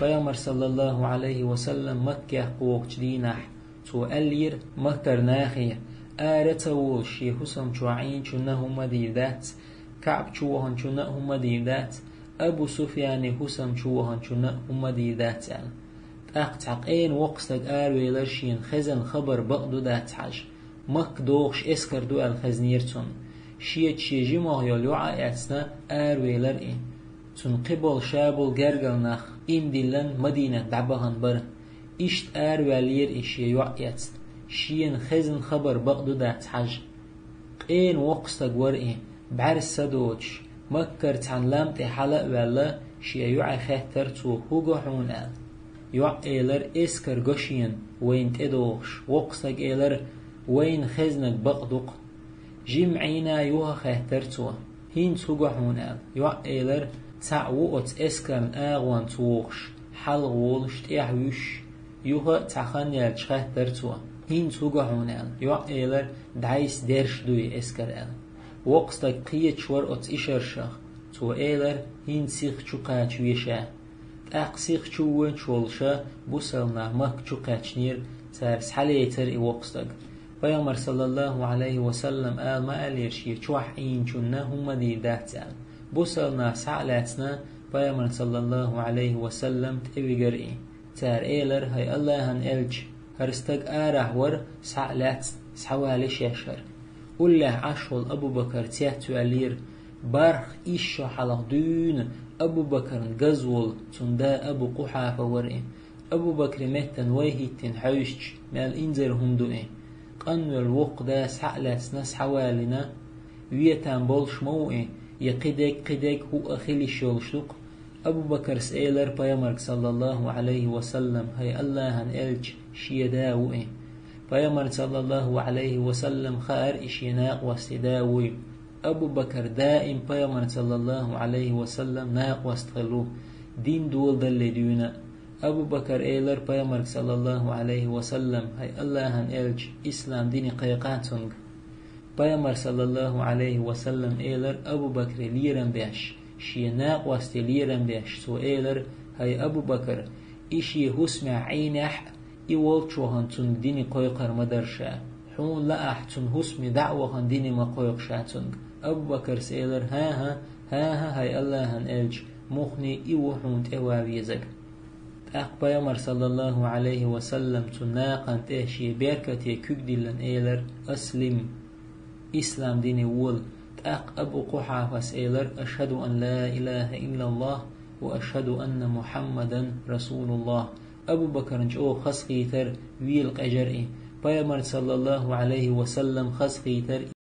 پیامبر صلی الله علیه و سلم مکه قوقش دینح تو الیر مکر ناخیه آرت وشی حسم چوعین چونه هم دیدت کعب چوهن چونه هم دیدت ابو سفیان حسم چوهن چونه هم دیدت أقطع أين وقستك ويلرشين خزن خبر بقدو دات حاج مك دوغش اسكر دو الخزنيرتون شيت شيجي مغيال يوعى اتسنا ويلر إيه تون قبل شابل جرجل نخ إم دلن مدينة دعبهن بر إشت ويلير إشي يوعى اتسنا شين خزن خبر بقدو دات حاج أين وقستك ور إيه بعرس سدوش مكرت عن لامت حلق ولا شي يوعى خهتر تو هوغو حون يعقلر اسكر قشين وين تدوش وقسك إلر وين خزنك بقدق جمعينا يوها خهترتوا هين تسوقحون يعقلر تعوقت اسكر آغوان توغش حلغولش تيحوش يوها تخنيل خهترتوا هين تسوقحون يعقلر دعيس درش دوي اسكر وقسك قيت شور ات إشرشخ تو إلر هين سيخ چوقات ويشا أقسيخ شوون شولشا بوسلنا مك شقاتشنير تارس حليتر إوقستك پیامبر صلى الله عليه وسلم ما أليرشي شوح إين شنا هم دي داتان بوسلنا سعلاتنا پیامبر صلى الله عليه وسلم تبيجر إيه تار إيلر هاي الله هن إلج هرستك ور سعلات سحوالي شاشر قل عشول أبو بكر تياتو ألير بارخ إيشو حلق دون أبو بكر جزول تندا أبو قحافة ورئي أبو بكر مهتن ويهيتن حوشش مال إنزر هم دوئي قنو الوق دا سعلات ناس حوالنا ويتان بولش موئي قدك هو أخيلي شولشلق أبو بكر سئلر پیامبر صلى الله عليه وسلم هاي الله هن إلج شيداوئي پیامبر صلى الله عليه وسلم خار إشيناق واستداوي أبو بكر دائم پیامبر صلى الله عليه وسلم ناق واستغلو دين دول دل ديونا أبو بكر إيلر پیامبر صلى الله عليه وسلم هاي الله هن إلج إسلام ديني قيقاتنگ پیامبر صلى الله عليه وسلم إيلر أبو بكر ليرن بيش شي ناق واست ليرن بيش سو إيلر هاي أبو بكر إشي هسمع عينح إيوال چوهن تن ديني قيقر مدرشا حون لأح تن هسمي دعوهن ديني ما قيقشاتنگ أبو بكر سيلر ها هاي الله هن إلج مخني إيوحون تواويزك پیامبر صلى الله عليه وسلم تناقن تهشي بيركتي كجدلن إيلر أسلم إسلام ديني وول أبو قحافة سيلر أشهد أن لا إله إلا الله وأشهد أن محمدا رسول الله أبو بكر جو خسقيتر ويل قجرئي پیامبر صلى الله عليه وسلم خسقيتر